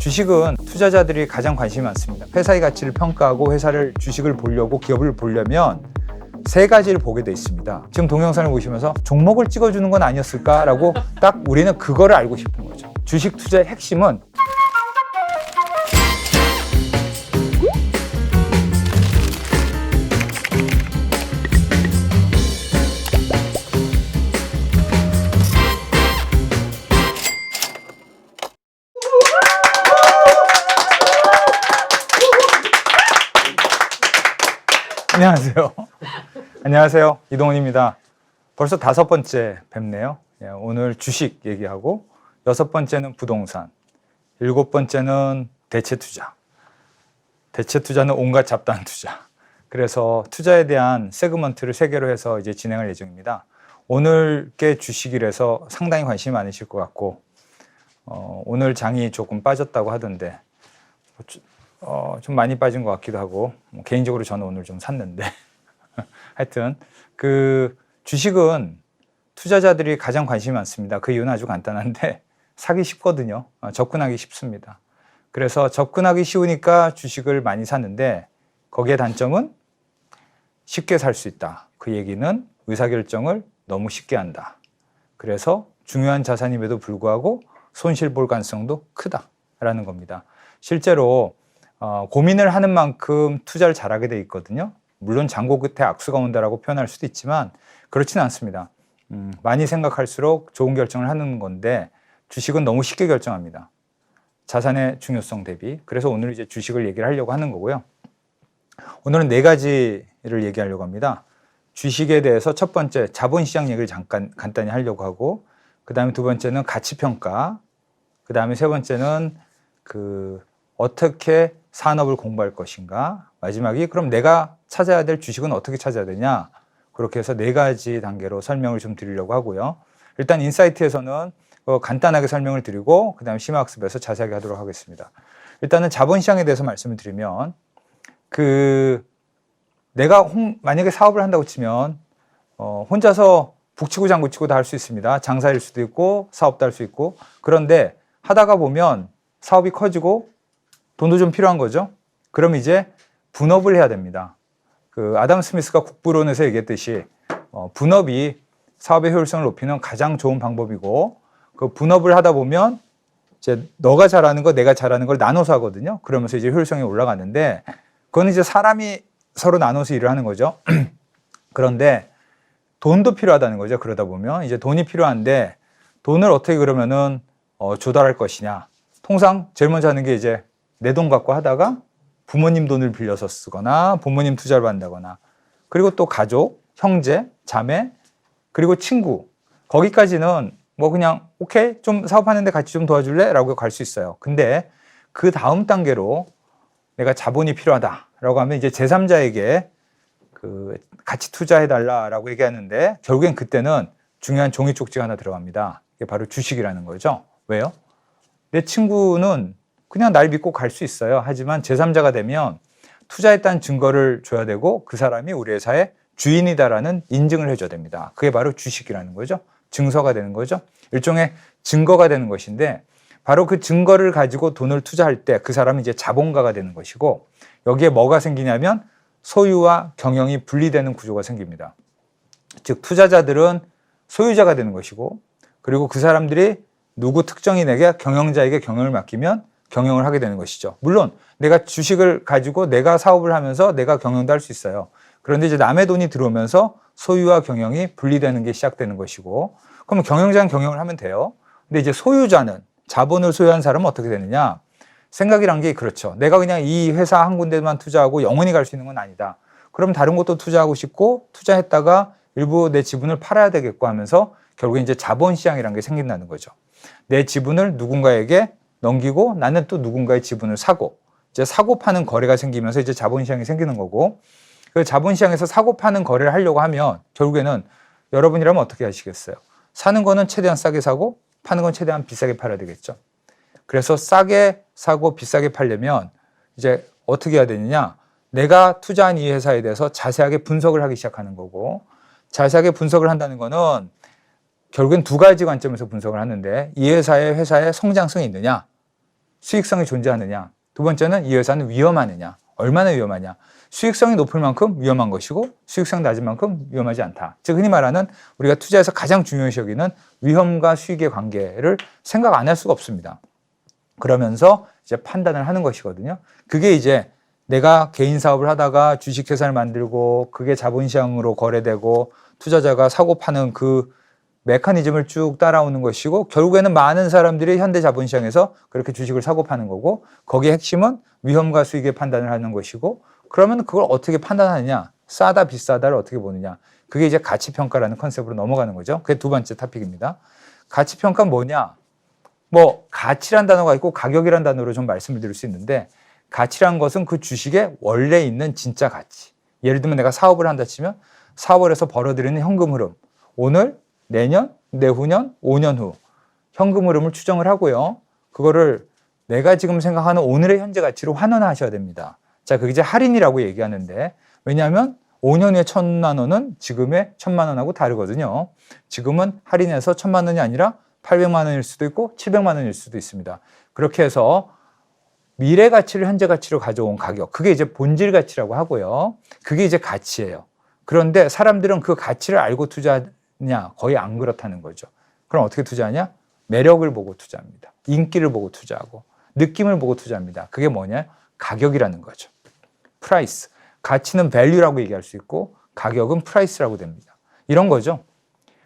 주식은 투자자들이 가장 관심이 많습니다. 회사의 가치를 평가하고 회사를 주식을 보려고 기업을 보려면 세 가지를 보게 돼 있습니다. 지금 동영상을 보시면서 종목을 찍어주는 건 아니었을까라고 딱 우리는 그거를 알고 싶은 거죠. 주식 투자의 핵심은 안녕하세요. 안녕하세요. 이동훈입니다. 벌써 5번째 뵙네요. 오늘 주식 얘기하고 6번째는 부동산, 7번째는 대체 투자. 대체 투자는 온갖 잡다한 투자. 그래서 투자에 대한 세그먼트를 3개로 해서 이제 진행할 예정입니다. 오늘 게 주식이라서 상당히 관심이 많으실 것 같고, 오늘 장이 조금 빠졌다고 하던데, 좀 많이 빠진 것 같기도 하고, 개인적으로 저는 오늘 좀 샀는데 하여튼 그 주식은 투자자들이 가장 관심이 많습니다. 그 이유는 아주 간단한데 사기 쉽거든요. 접근하기 쉽습니다. 그래서 접근하기 쉬우니까 주식을 많이 사는데, 거기에 단점은 쉽게 살 수 있다. 그 얘기는 의사결정을 너무 쉽게 한다. 그래서 중요한 자산임에도 불구하고 손실 볼 가능성도 크다라는 겁니다. 실제로 고민을 하는 만큼 투자를 잘하게 돼 있거든요. 물론 장고 끝에 악수가 온다라고 표현할 수도 있지만 그렇지는 않습니다. 많이 생각할수록 좋은 결정을 하는 건데, 주식은 너무 쉽게 결정합니다. 자산의 중요성 대비. 그래서 오늘 이제 주식을 얘기를 하려고 하는 거고요. 오늘은 4가지를 얘기하려고 합니다. 주식에 대해서 첫 번째 자본시장 얘기를 잠깐 간단히 하려고 하고, 그 다음에 2번째는 가치평가, 그 다음에 3번째는 어떻게 산업을 공부할 것인가, 마지막이 그럼 내가 찾아야 될 주식은 어떻게 찾아야 되냐, 그렇게 해서 4가지 단계로 설명을 좀 드리려고 하고요. 일단 인사이트에서는 간단하게 설명을 드리고 그 다음에 심화학습에서 자세하게 하도록 하겠습니다. 일단은 자본시장에 대해서 말씀을 드리면, 내가 만약에 사업을 한다고 치면 혼자서 북치고 장구치고 다 할 수 있습니다. 장사일 수도 있고 사업도 할 수 있고. 그런데 하다가 보면 사업이 커지고 돈도 좀 필요한 거죠. 그럼 이제 분업을 해야 됩니다. 아담 스미스가 국부론에서 얘기했듯이 분업이 사업의 효율성을 높이는 가장 좋은 방법이고, 그 분업을 하다 보면 이제 너가 잘하는 거 내가 잘하는 걸 나눠서 하거든요. 그러면서 이제 효율성이 올라가는데, 그건 이제 사람이 서로 나눠서 일을 하는 거죠. 그런데 돈도 필요하다는 거죠. 그러다 보면 이제 돈이 필요한데, 돈을 어떻게 그러면은 조달할 것이냐. 통상 제일 먼저 하는 게 이제 내 돈 갖고 하다가 부모님 돈을 빌려서 쓰거나 부모님 투자를 받는다거나, 그리고 또 가족, 형제, 자매, 그리고 친구, 거기까지는 뭐 그냥 오케이 좀 사업하는데 같이 좀 도와줄래? 라고 갈 수 있어요. 근데 그 다음 단계로 내가 자본이 필요하다라고 하면 이제 제3자에게 같이 투자해달라라고 얘기하는데, 결국엔 그때는 중요한 종이 쪽지가 하나 들어갑니다. 이게 바로 주식이라는 거죠. 왜요? 내 친구는 그냥 날 믿고 갈 수 있어요. 하지만 제3자가 되면 투자했다는 증거를 줘야 되고, 그 사람이 우리 회사의 주인이다라는 인증을 해줘야 됩니다. 그게 바로 주식이라는 거죠. 증서가 되는 거죠. 일종의 증거가 되는 것인데, 바로 그 증거를 가지고 돈을 투자할 때 그 사람이 이제 자본가가 되는 것이고, 여기에 뭐가 생기냐면 소유와 경영이 분리되는 구조가 생깁니다. 즉 투자자들은 소유자가 되는 것이고, 그리고 그 사람들이 누구 특정인에게 경영자에게 경영을 맡기면 경영을 하게 되는 것이죠. 물론 내가 주식을 가지고 내가 사업을 하면서 내가 경영도 할 수 있어요. 그런데 이제 남의 돈이 들어오면서 소유와 경영이 분리되는 게 시작되는 것이고, 그러면 경영자는 경영을 하면 돼요. 근데 이제 소유자는, 자본을 소유한 사람은 어떻게 되느냐? 생각이란 게 그렇죠. 내가 그냥 이 회사 한 군데만 투자하고 영원히 갈 수 있는 건 아니다. 그럼 다른 것도 투자하고 싶고, 투자했다가 일부 내 지분을 팔아야 되겠고 하면서 결국에 이제 자본시장이라는 게 생긴다는 거죠. 내 지분을 누군가에게 넘기고 나는 또 누군가의 지분을 사고, 이제 사고 파는 거래가 생기면서 이제 자본시장이 생기는 거고, 그 자본시장에서 사고 파는 거래를 하려고 하면 결국에는 여러분이라면 어떻게 하시겠어요? 사는 거는 최대한 싸게 사고 파는 건 최대한 비싸게 팔아야 되겠죠. 그래서 싸게 사고 비싸게 팔려면 이제 어떻게 해야 되느냐? 내가 투자한 이 회사에 대해서 자세하게 분석을 하기 시작하는 거고, 자세하게 분석을 한다는 거는 결국엔 2가지 관점에서 분석을 하는데, 이 회사의 성장성이 있느냐, 수익성이 존재하느냐. 두 번째는 이 회사는 위험하느냐. 얼마나 위험하냐. 수익성이 높을 만큼 위험한 것이고 수익성이 낮은 만큼 위험하지 않다. 즉 흔히 말하는 우리가 투자에서 가장 중요시 여기는 위험과 수익의 관계를 생각 안 할 수가 없습니다. 그러면서 이제 판단을 하는 것이거든요. 그게 이제 내가 개인 사업을 하다가 주식회사를 만들고 그게 자본시장으로 거래되고 투자자가 사고 파는 그 메커니즘을 쭉 따라오는 것이고 결국에는 많은 사람들이 현대 자본시장에서 그렇게 주식을 사고 파는 거고 거기에 핵심은 위험과 수익의 판단을 하는 것이고 그러면 그걸 어떻게 판단하느냐 싸다 비싸다를 어떻게 보느냐 그게 이제 가치평가라는 컨셉으로 넘어가는 거죠. 그게 두 번째 토픽입니다. 가치평가는 뭐냐 뭐 가치란 단어가 있고 가격이란 단어로 좀 말씀을 드릴 수 있는데 가치란 것은 그 주식에 원래 있는 진짜 가치. 예를 들면 내가 사업을 한다 치면 사업을 해서 벌어들이는 현금 흐름. 오늘, 내년, 내후년, 5년 후 현금 흐름을 추정을 하고요. 그거를 내가 지금 생각하는 오늘의 현재 가치로 환원하셔야 됩니다. 자, 그게 이제 할인이라고 얘기하는데 왜냐하면 5년 후에 1,000만 원은 지금의 1,000만 원하고 다르거든요. 지금은 할인해서 1,000만 원이 아니라 800만 원일 수도 있고 700만 원일 수도 있습니다. 그렇게 해서 미래 가치를 현재 가치로 가져온 가격, 그게 이제 본질 가치라고 하고요. 그게 이제 가치예요. 그런데 사람들은 그 가치를 알고 투자하냐? 거의 안 그렇다는 거죠. 그럼 어떻게 투자하냐? 매력을 보고 투자합니다. 인기를 보고 투자하고 느낌을 보고 투자합니다. 그게 뭐냐? 가격이라는 거죠. 프라이스. 가치는 value라고 얘기할 수 있고 가격은 price라고 됩니다. 이런 거죠.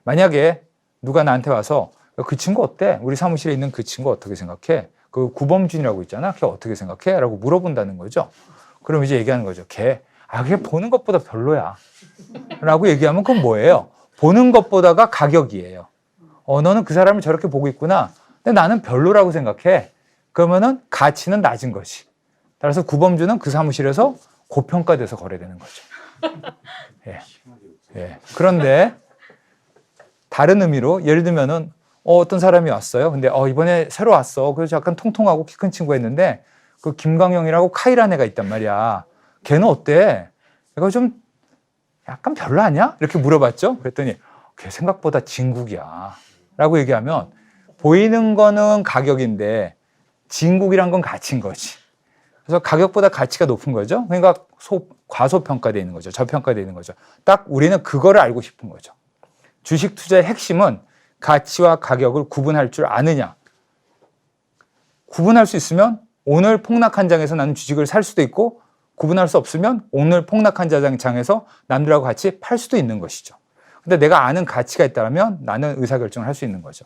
만약에 누가 나한테 와서 그 친구 어때? 우리 사무실에 있는 그 친구 어떻게 생각해? 그 구범준이라고 있잖아. 걔 어떻게 생각해? 라고 물어본다는 거죠. 그럼 이제 얘기하는 거죠. 걔 보는 것보다 별로야. 라고 얘기하면 그건 뭐예요? 보는 것보다가 가격이에요. 너는 그 사람을 저렇게 보고 있구나. 근데 나는 별로라고 생각해. 그러면은 가치는 낮은 것이. 따라서 구범준은 그 사무실에서 고평가돼서 거래되는 거죠. 예. 예. 그런데 다른 의미로 예를 들면은 어떤 사람이 왔어요. 근데 이번에 새로 왔어. 그래서 약간 통통하고 키 큰 친구였는데 그 김광영이라고 카이란 애가 있단 말이야. 걔는 어때? 내가 좀 약간 별로 아니야? 이렇게 물어봤죠. 그랬더니 걔 생각보다 진국이야. 라고 얘기하면 보이는 거는 가격인데 진국이란 건 가치인 거지. 그래서 가격보다 가치가 높은 거죠. 그러니까 과소평가되어 있는 거죠. 저평가되어 있는 거죠. 딱 우리는 그거를 알고 싶은 거죠. 주식 투자의 핵심은 가치와 가격을 구분할 줄 아느냐. 구분할 수 있으면 오늘 폭락한 장에서 나는 주식을 살 수도 있고 구분할 수 없으면 오늘 폭락한 장에서 남들하고 같이 팔 수도 있는 것이죠. 근데 내가 아는 가치가 있다면 나는 의사결정을 할 수 있는 거죠.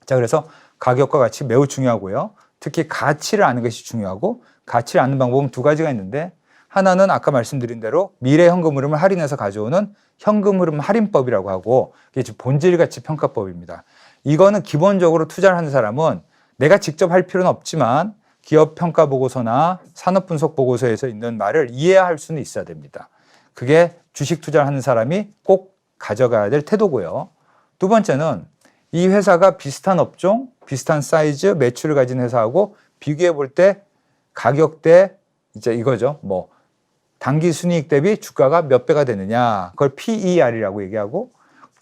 자, 그래서 가격과 가치 매우 중요하고요. 특히 가치를 아는 것이 중요하고 가치를 아는 방법은 두 가지가 있는데 하나는 아까 말씀드린 대로 미래 현금 흐름을 할인해서 가져오는 현금 흐름 할인법이라고 하고 이게 본질 가치 평가법입니다. 이거는 기본적으로 투자를 하는 사람은 내가 직접 할 필요는 없지만 기업 평가 보고서나 산업 분석 보고서에서 있는 말을 이해할 수는 있어야 됩니다. 그게 주식 투자를 하는 사람이 꼭 가져가야 될 태도고요. 두 번째는 이 회사가 비슷한 업종, 비슷한 사이즈, 매출을 가진 회사하고 비교해 볼 때 가격 대 이제 이거죠. 뭐 단기 순이익 대비 주가가 몇 배가 되느냐. 그걸 PER이라고 얘기하고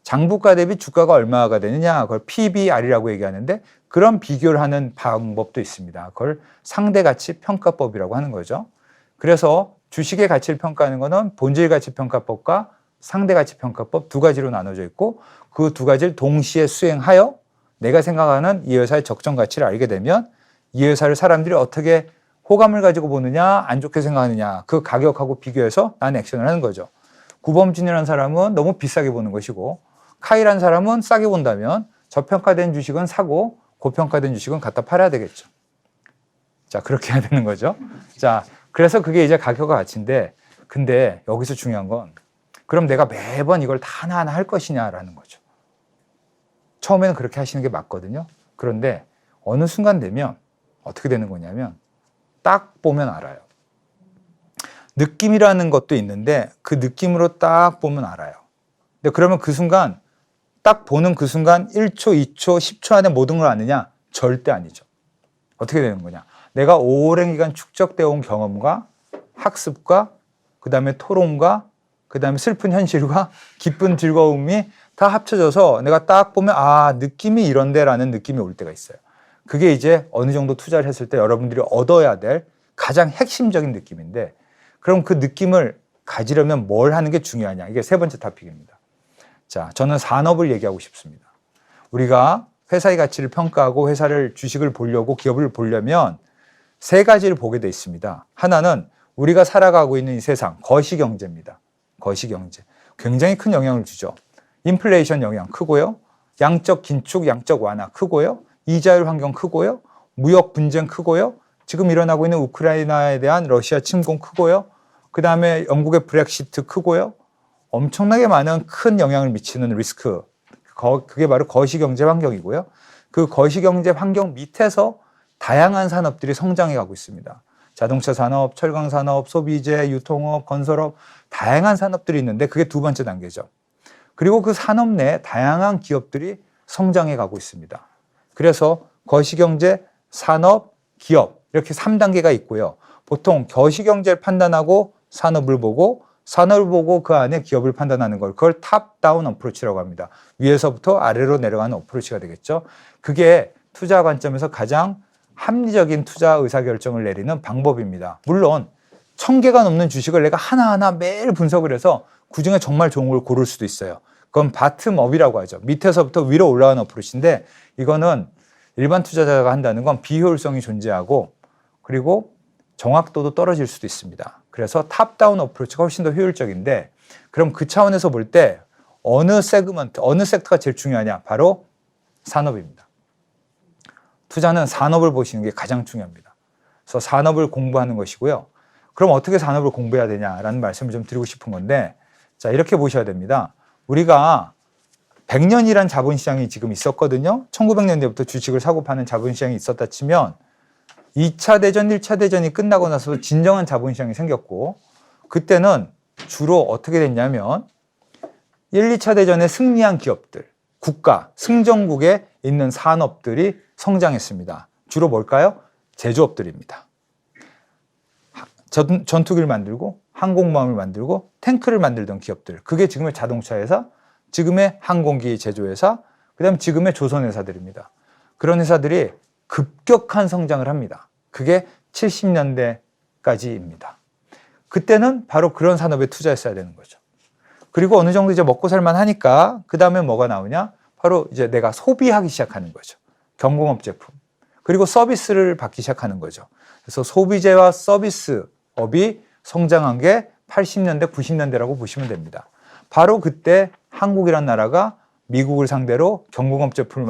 장부가 대비 주가가 얼마가 되느냐. 그걸 PBR이라고 얘기하는데 그런 비교를 하는 방법도 있습니다. 그걸 상대가치 평가법이라고 하는 거죠. 그래서 주식의 가치를 평가하는 것은 본질가치 평가법과 상대가치 평가법 두 가지로 나눠져 있고 그 두 가지를 동시에 수행하여 내가 생각하는 이 회사의 적정 가치를 알게 되면 이 회사를 사람들이 어떻게 호감을 가지고 보느냐 안 좋게 생각하느냐 그 가격하고 비교해서 나는 액션을 하는 거죠. 구범준이라는 사람은 너무 비싸게 보는 것이고 카이라는 사람은 싸게 본다면 저평가된 주식은 사고 고평가된 주식은 갖다 팔아야 되겠죠. 자, 그렇게 해야 되는 거죠. 자, 그래서 그게 이제 가격과 가치인데 근데 여기서 중요한 건 그럼 내가 매번 이걸 다 하나하나 할 것이냐라는 거죠. 처음에는 그렇게 하시는 게 맞거든요. 그런데 어느 순간 되면 어떻게 되는 거냐면 딱 보면 알아요. 느낌이라는 것도 있는데 그 느낌으로 딱 보면 알아요. 근데 그러면 그 순간 딱 보는 그 순간 1초, 2초, 10초 안에 모든 걸 아느냐? 절대 아니죠. 어떻게 되는 거냐? 내가 오랜 기간 축적되어 온 경험과 학습과 그 다음에 토론과 그 다음에 슬픈 현실과 기쁜 즐거움이 다 합쳐져서 내가 딱 보면 아 느낌이 이런데 라는 느낌이 올 때가 있어요. 그게 이제 어느 정도 투자를 했을 때 여러분들이 얻어야 될 가장 핵심적인 느낌인데, 그럼 그 느낌을 가지려면 뭘 하는 게 중요하냐. 이게 세 번째 토픽입니다. 자, 저는 산업을 얘기하고 싶습니다. 우리가 회사의 가치를 평가하고 회사를 주식을 보려고 기업을 보려면 세 가지를 보게 돼 있습니다. 하나는 우리가 살아가고 있는 이 세상, 거시경제입니다. 거시경제. 굉장히 큰 영향을 주죠. 인플레이션 영향 크고요. 양적 긴축, 양적 완화 크고요. 이자율 환경 크고요. 무역 분쟁 크고요. 지금 일어나고 있는 우크라이나에 대한 러시아 침공 크고요. 그 다음에 영국의 브렉시트 크고요. 엄청나게 많은 큰 영향을 미치는 리스크. 그게 바로 거시경제 환경이고요. 그 거시경제 환경 밑에서 다양한 산업들이 성장해 가고 있습니다. 자동차 산업, 철강 산업, 소비재, 유통업, 건설업, 다양한 산업들이 있는데 그게 두 번째 단계죠. 그리고 그 산업 내에 다양한 기업들이 성장해 가고 있습니다. 그래서 거시경제, 산업, 기업 이렇게 3단계가 있고요. 보통 거시경제를 판단하고 산업을 보고 그 안에 기업을 판단하는 걸, 그걸 탑다운 어프로치라고 합니다. 위에서부터 아래로 내려가는 어프로치가 되겠죠. 그게 투자 관점에서 가장 합리적인 투자 의사결정을 내리는 방법입니다. 물론 1000개가 넘는 주식을 내가 하나하나 매일 분석을 해서 그중에 정말 좋은 걸 고를 수도 있어요. 그건 바텀업이라고 하죠. 밑에서부터 위로 올라가는 어프로치인데, 이거는 일반 투자자가 한다는 건 비효율성이 존재하고 그리고 정확도도 떨어질 수도 있습니다. 그래서 탑다운 어프로치가 훨씬 더 효율적인데, 그럼 그 차원에서 볼 때 어느 세그먼트, 어느 섹터가 제일 중요하냐? 바로 산업입니다. 투자는 산업을 보시는 게 가장 중요합니다. 그래서 산업을 공부하는 것이고요. 그럼 어떻게 산업을 공부해야 되냐라는 말씀을 좀 드리고 싶은 건데, 자, 이렇게 보셔야 됩니다. 우리가 100년이란 자본시장이 지금 있었거든요. 1900년대부터 주식을 사고 파는 자본시장이 있었다 치면 2차 대전, 1차 대전이 끝나고 나서 진정한 자본시장이 생겼고, 그때는 주로 어떻게 됐냐면 1, 2차 대전에 승리한 기업들, 국가, 승전국에 있는 산업들이 성장했습니다. 주로 뭘까요? 제조업들입니다. 전투기를 만들고 항공모함을 만들고 탱크를 만들던 기업들, 그게 지금의 자동차 회사, 지금의 항공기 제조회사, 그 다음에 지금의 조선회사들입니다. 그런 회사들이 급격한 성장을 합니다. 그게 70년대까지입니다. 그때는 바로 그런 산업에 투자했어야 되는 거죠. 그리고 어느 정도 이제 먹고 살만 하니까 그 다음에 뭐가 나오냐? 바로 이제 내가 소비하기 시작하는 거죠. 경공업 제품. 그리고 서비스를 받기 시작하는 거죠. 그래서 소비재와 서비스업이 성장한 게 80년대, 90년대라고 보시면 됩니다. 바로 그때 한국이란 나라가 미국을 상대로 경공업 제품을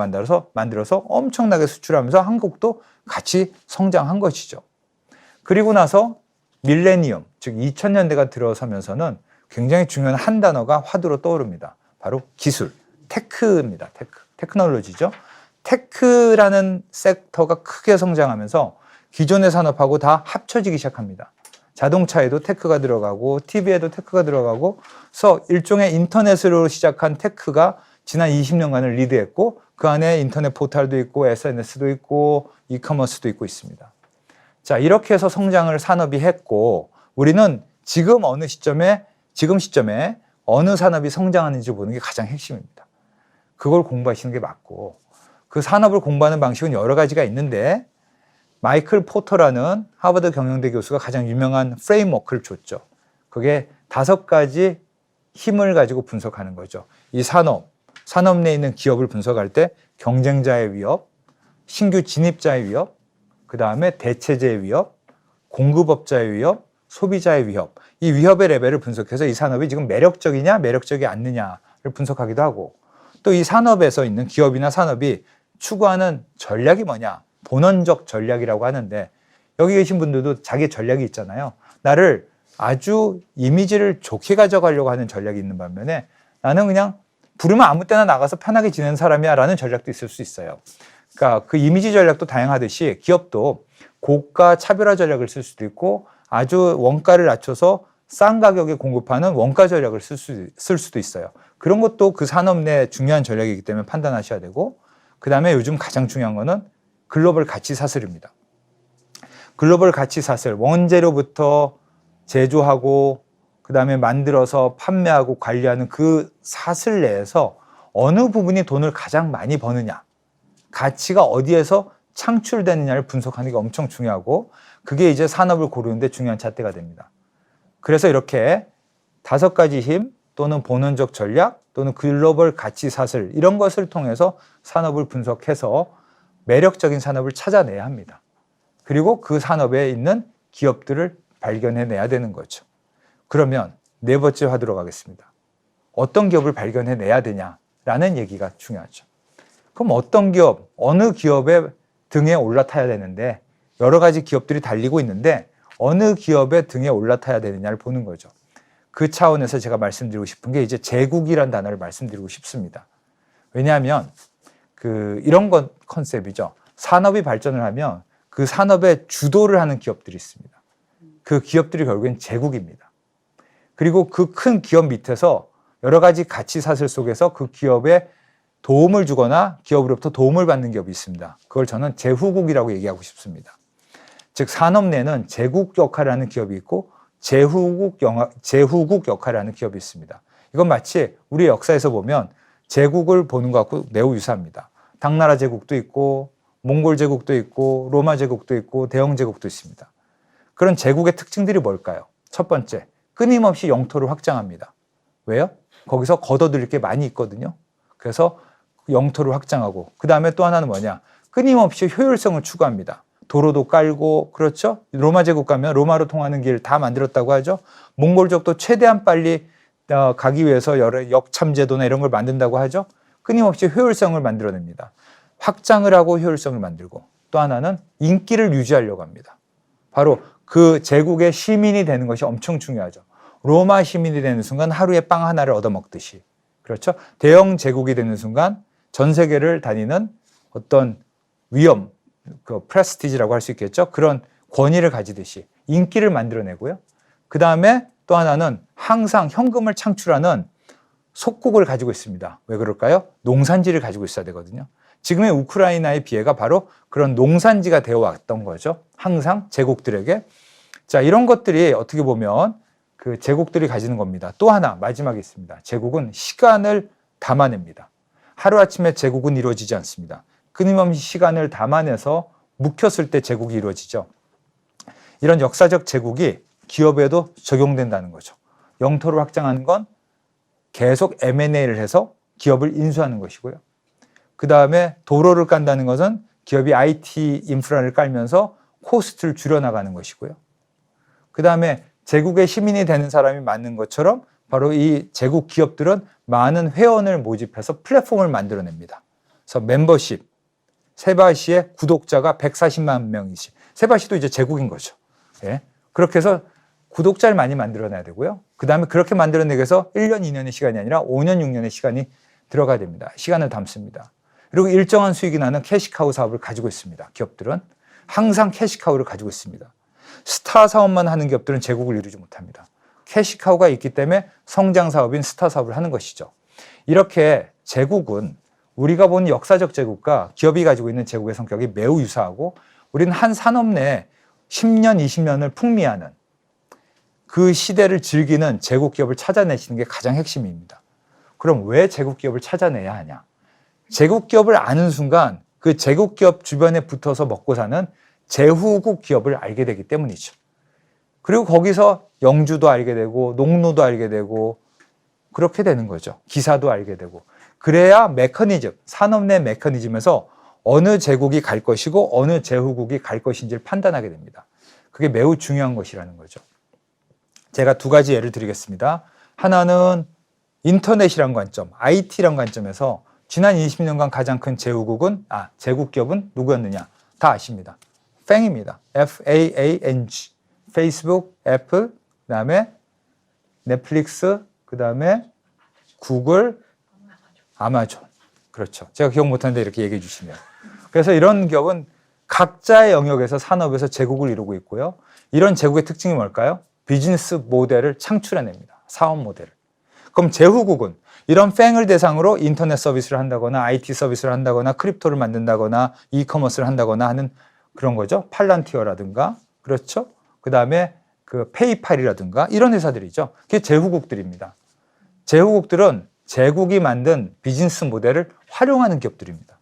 만들어서 엄청나게 수출하면서 한국도 같이 성장한 것이죠. 그리고 나서 밀레니엄, 즉 2000년대가 들어서면서는 굉장히 중요한 한 단어가 화두로 떠오릅니다. 바로 기술, 테크입니다. 테크놀로지죠. 테크라는 섹터가 크게 성장하면서 기존의 산업하고 다 합쳐지기 시작합니다. 자동차에도 테크가 들어가고 TV에도 테크가 들어가고, 그래서 일종의 인터넷으로 시작한 테크가 지난 20년간을 리드했고, 그 안에 인터넷 포털도 있고 SNS도 있고 이커머스도 있고 있습니다. 자, 이렇게 해서 성장을 산업이 했고, 우리는 지금 시점에 어느 산업이 성장하는지 보는 게 가장 핵심입니다. 그걸 공부하시는 게 맞고, 그 산업을 공부하는 방식은 여러 가지가 있는데, 마이클 포터라는 하버드 경영대 교수가 가장 유명한 프레임워크를 줬죠. 그게 5가지 힘을 가지고 분석하는 거죠. 이 산업 내에 있는 기업을 분석할 때 경쟁자의 위협, 신규 진입자의 위협, 그 다음에 대체제의 위협, 공급업자의 위협, 소비자의 위협. 이 위협의 레벨을 분석해서 이 산업이 지금 매력적이냐, 매력적이 않느냐를 분석하기도 하고, 또 이 산업에서 있는 기업이나 산업이 추구하는 전략이 뭐냐, 본원적 전략이라고 하는데, 여기 계신 분들도 자기 전략이 있잖아요. 나를 아주 이미지를 좋게 가져가려고 하는 전략이 있는 반면에, 나는 그냥 부르면 아무 때나 나가서 편하게 지내는 사람이야 라는 전략도 있을 수 있어요. 그러니까 그 이미지 전략도 다양하듯이 기업도 고가 차별화 전략을 쓸 수도 있고, 아주 원가를 낮춰서 싼 가격에 공급하는 원가 전략을 쓸 수도 있어요. 그런 것도 그 산업 내 중요한 전략이기 때문에 판단하셔야 되고, 그 다음에 요즘 가장 중요한 거는 글로벌 가치 사슬입니다. 글로벌 가치 사슬, 원재료부터 제조하고 그 다음에 만들어서 판매하고 관리하는 그 사슬 내에서 어느 부분이 돈을 가장 많이 버느냐, 가치가 어디에서 창출되느냐를 분석하는 게 엄청 중요하고 그게 이제 산업을 고르는데 중요한 잣대가 됩니다. 그래서 이렇게 5가지 힘 또는 본원적 전략 또는 글로벌 가치 사슬 이런 것을 통해서 산업을 분석해서 매력적인 산업을 찾아내야 합니다. 그리고 그 산업에 있는 기업들을 발견해내야 되는 거죠. 그러면 4번째 화두로 가겠습니다. 어떤 기업을 발견해내야 되냐라는 얘기가 중요하죠. 그럼 어떤 기업, 어느 기업의 등에 올라타야 되는데 여러 가지 기업들이 달리고 있는데 어느 기업의 등에 올라타야 되느냐를 보는 거죠. 그 차원에서 제가 말씀드리고 싶은 게 이제 제국이라는 단어를 말씀드리고 싶습니다. 왜냐하면 이런 건 컨셉이죠. 산업이 발전을 하면 그 산업의 주도를 하는 기업들이 있습니다. 그 기업들이 결국엔 제국입니다. 그리고 그 큰 기업 밑에서 여러 가지 가치 사슬 속에서 그 기업에 도움을 주거나 기업으로부터 도움을 받는 기업이 있습니다. 그걸 저는 제후국이라고 얘기하고 싶습니다. 즉 산업 내는 제국 역할을 하는 기업이 있고 제후국 역할을 하는 기업이 있습니다. 이건 마치 우리 역사에서 보면 제국을 보는 것과 매우 유사합니다. 당나라 제국도 있고 몽골 제국도 있고 로마 제국도 있고 대영 제국도 있습니다. 그런 제국의 특징들이 뭘까요? 첫 번째, 끊임없이 영토를 확장합니다. 왜요? 거기서 걷어들일 게 많이 있거든요. 그래서 영토를 확장하고 그 다음에 또 하나는 뭐냐? 끊임없이 효율성을 추구합니다. 도로도 깔고 그렇죠? 로마 제국 가면 로마로 통하는 길 다 만들었다고 하죠. 몽골족도 최대한 빨리 가기 위해서 여러 역참제도나 이런 걸 만든다고 하죠. 끊임없이 효율성을 만들어냅니다. 확장을 하고 효율성을 만들고 또 하나는 인기를 유지하려고 합니다. 바로 그 제국의 시민이 되는 것이 엄청 중요하죠. 로마 시민이 되는 순간 하루에 빵 하나를 얻어먹듯이 그렇죠. 대영 제국이 되는 순간 전 세계를 다니는 어떤 위엄, 그 프레스티지라고 할 수 있겠죠. 그런 권위를 가지듯이 인기를 만들어내고요. 그 다음에 또 하나는 항상 현금을 창출하는 속국을 가지고 있습니다. 왜 그럴까요? 농산지를 가지고 있어야 되거든요. 지금의 우크라이나의 비애가 바로 그런 농산지가 되어 왔던 거죠. 항상 제국들에게. 자, 이런 것들이 어떻게 보면 그 제국들이 가지는 겁니다. 또 하나 마지막에 있습니다. 제국은 시간을 담아냅니다. 하루아침에 제국은 이루어지지 않습니다. 끊임없이 시간을 담아내서 묵혔을 때 제국이 이루어지죠. 이런 역사적 제국이 기업에도 적용된다는 거죠. 영토를 확장하는 건 계속 M&A를 해서 기업을 인수하는 것이고요. 그 다음에 도로를 깐다는 것은 기업이 IT 인프라를 깔면서 코스트를 줄여나가는 것이고요. 그 다음에 제국의 시민이 되는 사람이 많은 것처럼 바로 이 제국 기업들은 많은 회원을 모집해서 플랫폼을 만들어냅니다. 그래서 멤버십, 세바시의 구독자가 140만 명이지. 세바시도 이제 제국인 거죠. 예. 그렇게 해서 구독자를 많이 만들어내야 되고요. 그 다음에 그렇게 만들어내기 위해서 1년, 2년의 시간이 아니라 5년, 6년의 시간이 들어가야 됩니다. 시간을 담습니다. 그리고 일정한 수익이 나는 캐시카우 사업을 가지고 있습니다. 기업들은 항상 캐시카우를 가지고 있습니다. 스타 사업만 하는 기업들은 제국을 이루지 못합니다. 캐시카우가 있기 때문에 성장 사업인 스타 사업을 하는 것이죠. 이렇게 제국은 우리가 본 역사적 제국과 기업이 가지고 있는 제국의 성격이 매우 유사하고 우리는 한 산업 내에 10년, 20년을 풍미하는 그 시대를 즐기는 제국 기업을 찾아내시는 게 가장 핵심입니다. 그럼 왜 제국 기업을 찾아내야 하냐? 제국 기업을 아는 순간 그 제국 기업 주변에 붙어서 먹고 사는 제후국 기업을 알게 되기 때문이죠. 그리고 거기서 영주도 알게 되고 농노도 알게 되고 그렇게 되는 거죠. 기사도 알게 되고. 그래야 메커니즘, 산업 내 메커니즘에서 어느 제국이 갈 것이고 어느 제후국이 갈 것인지를 판단하게 됩니다. 그게 매우 중요한 것이라는 거죠. 제가 2가지 예를 드리겠습니다. 하나는 인터넷이란 관점, IT란 관점에서 지난 20년간 가장 큰 제후국은, 제국 기업은 누구였느냐? 다 아십니다. 팽입니다. FAANG. 페이스북, 애플, 그 다음에 넷플릭스, 그 다음에 구글, 아마존. 그렇죠. 제가 기억 못하는데 이렇게 얘기해 주시네요. 그래서 이런 기업은 각자의 영역에서 산업에서 제국을 이루고 있고요. 이런 제국의 특징이 뭘까요? 비즈니스 모델을 창출해냅니다. 사업 모델을. 그럼 제후국은 이런 팽을 대상으로 인터넷 서비스를 한다거나 IT 서비스를 한다거나 크립토를 만든다거나 이커머스를 한다거나 하는 그런 거죠. 팔란티어라든가 그렇죠. 그 다음에 그 페이팔이라든가 이런 회사들이죠. 그게 제후국들입니다. 제후국들은 제국이 만든 비즈니스 모델을 활용하는 기업들입니다.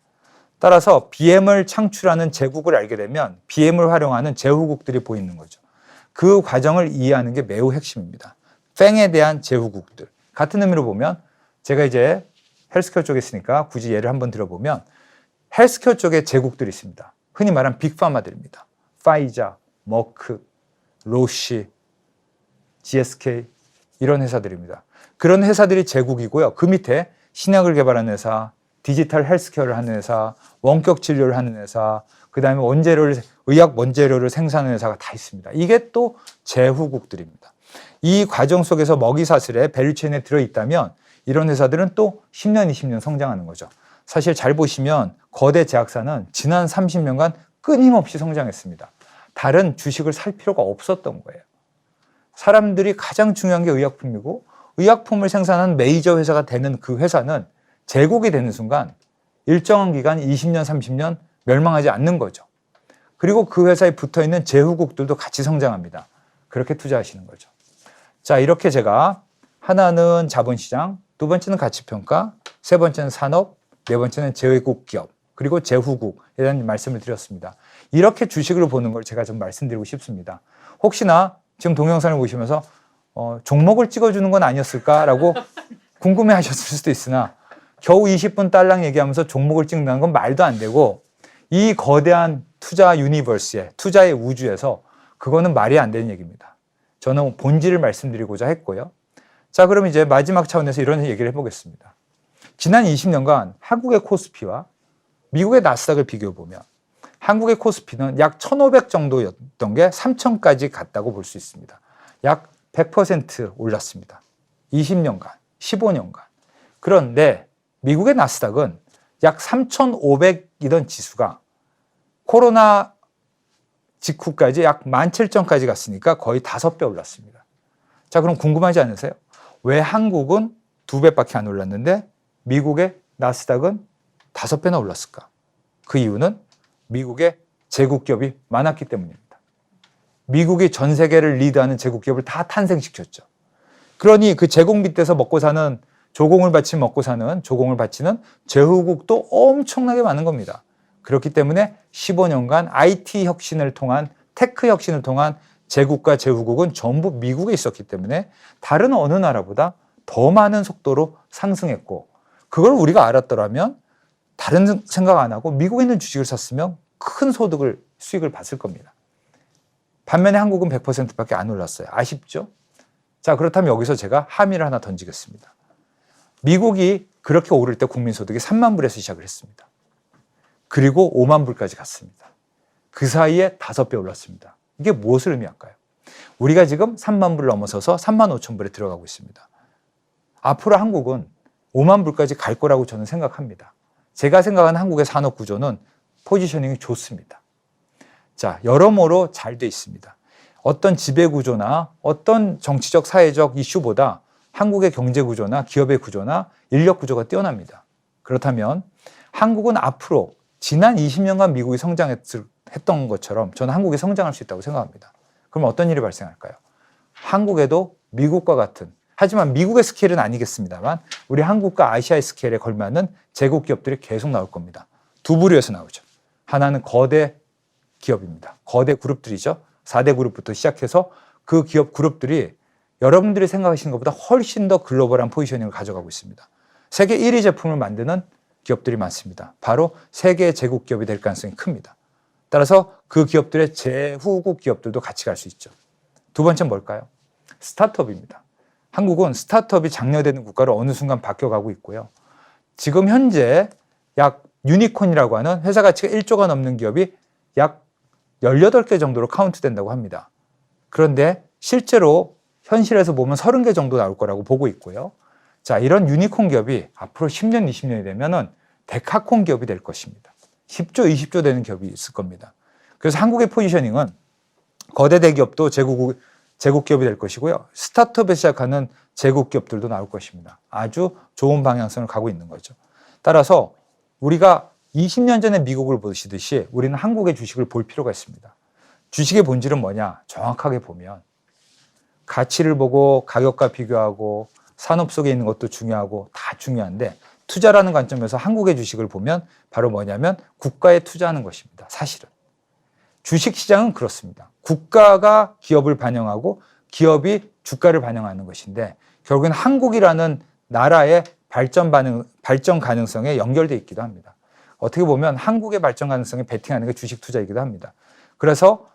따라서 BM을 창출하는 제국을 알게 되면 BM을 활용하는 제후국들이 보이는 거죠. 그 과정을 이해하는 게 매우 핵심입니다. 팽에 대한 제후국들. 같은 의미로 보면 제가 이제 헬스케어 쪽에 있으니까 굳이 예를 한번 들어보면 헬스케어 쪽에 제국들이 있습니다. 흔히 말하는 빅파마들입니다. 파이자, 머크, 로시, GSK 이런 회사들입니다. 그런 회사들이 제국이고요. 그 밑에 신약을 개발하는 회사, 디지털 헬스케어를 하는 회사, 원격 진료를 하는 회사, 그 다음에 의학 원재료를 생산하는 회사가 다 있습니다. 이게 또 제후국들입니다. 이 과정 속에서 먹이사슬에 밸류체인에 들어있다면 이런 회사들은 또 10년, 20년 성장하는 거죠. 사실 잘 보시면 거대 제약사는 지난 30년간 끊임없이 성장했습니다. 다른 주식을 살 필요가 없었던 거예요. 사람들이 가장 중요한 게 의약품이고 의약품을 생산하는 메이저 회사가 되는 그 회사는 제국이 되는 순간 일정한 기간 20년, 30년 멸망하지 않는 거죠. 그리고 그 회사에 붙어있는 제후국들도 같이 성장합니다. 그렇게 투자하시는 거죠. 자, 이렇게 제가 하나는 자본시장, 두 번째는 가치평가, 세 번째는 산업, 네 번째는 제외국 기업, 그리고 제후국에 대한 말씀을 드렸습니다. 이렇게 주식을 보는 걸 제가 좀 말씀드리고 싶습니다. 혹시나 지금 동영상을 보시면서 종목을 찍어주는 건 아니었을까라고 궁금해 하셨을 수도 있으나 겨우 20분 딸랑 얘기하면서 종목을 찍는다는 건 말도 안 되고 이 거대한 투자 유니버스에, 투자의 우주에서 그거는 말이 안 되는 얘기입니다. 저는 본질을 말씀드리고자 했고요. 자, 그럼 이제 마지막 차원에서 이런 얘기를 해보겠습니다. 지난 20년간 한국의 코스피와 미국의 나스닥을 비교해보면 한국의 코스피는 약 1,500 정도였던 게 3,000까지 갔다고 볼 수 있습니다. 약 100% 올랐습니다. 20년간, 15년간. 그런데 미국의 나스닥은 약 3,500이던 지수가 코로나 직후까지 약 17,000까지 갔으니까 거의 5배 올랐습니다. 자, 그럼 궁금하지 않으세요? 왜 한국은 2배밖에 안 올랐는데 미국의 나스닥은 5배나 올랐을까? 그 이유는 미국의 제국기업이 많았기 때문입니다. 미국이 전 세계를 리드하는 제국기업을 다 탄생시켰죠. 그러니 그 제국 밑에서 먹고 사는 조공을 바치면 먹고 사는 조공을 바치는 제후국도 엄청나게 많은 겁니다. 그렇기 때문에 15년간 IT 혁신을 통한 테크 혁신을 통한 제국과 제후국은 전부 미국에 있었기 때문에 다른 어느 나라보다 더 많은 속도로 상승했고 그걸 우리가 알았더라면 다른 생각 안 하고 미국에 있는 주식을 샀으면 큰 수익을 봤을 겁니다. 반면에 한국은 100%밖에 안 올랐어요. 아쉽죠? 자, 그렇다면 여기서 제가 함의를 하나 던지겠습니다. 미국이 그렇게 오를 때 국민소득이 3만 불에서 시작을 했습니다. 그리고 5만 불까지 갔습니다. 그 사이에 5배 올랐습니다. 이게 무엇을 의미할까요? 우리가 지금 3만 불을 넘어서서 3만 5천 불에 들어가고 있습니다. 앞으로 한국은 5만 불까지 갈 거라고 저는 생각합니다. 제가 생각하는 한국의 산업 구조는 포지셔닝이 좋습니다. 자, 여러모로 잘 돼 있습니다. 어떤 지배 구조나 어떤 정치적 사회적 이슈보다 한국의 경제 구조나 기업의 구조나 인력 구조가 뛰어납니다. 그렇다면 한국은 앞으로 지난 20년간 미국이 성장했던 것처럼 저는 한국이 성장할 수 있다고 생각합니다. 그럼 어떤 일이 발생할까요? 한국에도 미국과 같은, 하지만 미국의 스케일은 아니겠습니다만 우리 한국과 아시아의 스케일에 걸맞는 제국 기업들이 계속 나올 겁니다. 두 부류에서 나오죠. 하나는 거대 기업입니다. 거대 그룹들이죠. 4대 그룹부터 시작해서 그 기업 그룹들이 여러분들이 생각하시는 것보다 훨씬 더 글로벌한 포지셔닝을 가져가고 있습니다. 세계 1위 제품을 만드는 기업들이 많습니다. 바로 세계의 제국 기업이 될 가능성이 큽니다. 따라서 그 기업들의 제후국 기업들도 같이 갈 수 있죠. 두 번째는 뭘까요? 스타트업입니다. 한국은 스타트업이 장려되는 국가로 어느 순간 바뀌어가고 있고요. 지금 현재 약 유니콘이라고 하는 회사 가치가 1조가 넘는 기업이 약 18개 정도로 카운트된다고 합니다. 그런데 실제로 현실에서 보면 30개 정도 나올 거라고 보고 있고요. 자, 이런 유니콘 기업이 앞으로 10년, 20년이 되면은 데카콘 기업이 될 것입니다. 10조, 20조 되는 기업이 있을 겁니다. 그래서 한국의 포지셔닝은 거대 대기업도 제국 기업이 될 것이고요. 스타트업에 시작하는 제국 기업들도 나올 것입니다. 아주 좋은 방향성을 가고 있는 거죠. 따라서 우리가 20년 전에 미국을 보시듯이 우리는 한국의 주식을 볼 필요가 있습니다. 주식의 본질은 뭐냐? 정확하게 보면 가치를 보고 가격과 비교하고 산업 속에 있는 것도 중요하고 다 중요한데 투자라는 관점에서 한국의 주식을 보면 바로 뭐냐면 국가에 투자하는 것입니다. 사실은. 주식시장은 그렇습니다. 국가가 기업을 반영하고 기업이 주가를 반영하는 것인데 결국엔 한국이라는 나라의 발전 가능성에 연결되어 있기도 합니다. 어떻게 보면 한국의 발전 가능성에 베팅하는 게 주식 투자이기도 합니다. 그래서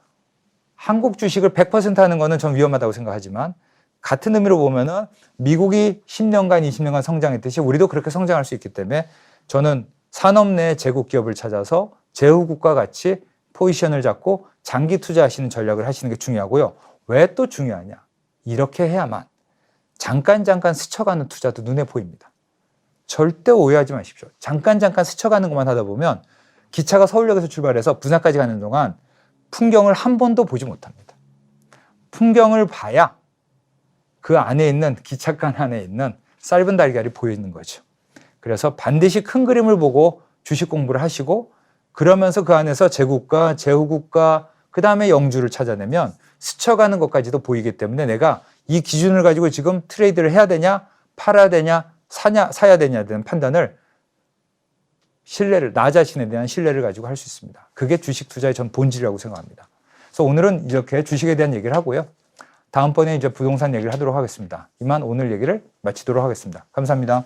한국 주식을 100% 하는 거는 전 위험하다고 생각하지만 같은 의미로 보면은 미국이 10년간, 20년간 성장했듯이 우리도 그렇게 성장할 수 있기 때문에 저는 산업 내 제국 기업을 찾아서 제후국과 같이 포지션을 잡고 장기 투자하시는 전략을 하시는 게 중요하고요. 왜 또 중요하냐? 이렇게 해야만 잠깐 스쳐가는 투자도 눈에 보입니다. 절대 오해하지 마십시오. 잠깐 스쳐가는 것만 하다 보면 기차가 서울역에서 출발해서 부산까지 가는 동안 풍경을 한 번도 보지 못합니다. 풍경을 봐야 그 안에 있는 기찻간 안에 있는 쌀은 달걀이 보이는 거죠. 그래서 반드시 큰 그림을 보고 주식 공부를 하시고 그러면서 그 안에서 제국가, 제후국가, 그 다음에 영주를 찾아내면 스쳐가는 것까지도 보이기 때문에 내가 이 기준을 가지고 지금 트레이드를 해야 되냐, 팔아야 되냐, 사야 되냐에 대한 판단을 나 자신에 대한 신뢰를 가지고 할 수 있습니다. 그게 주식 투자의 전 본질이라고 생각합니다. 그래서 오늘은 이렇게 주식에 대한 얘기를 하고요. 다음번에 이제 부동산 얘기를 하도록 하겠습니다. 이만 오늘 얘기를 마치도록 하겠습니다. 감사합니다.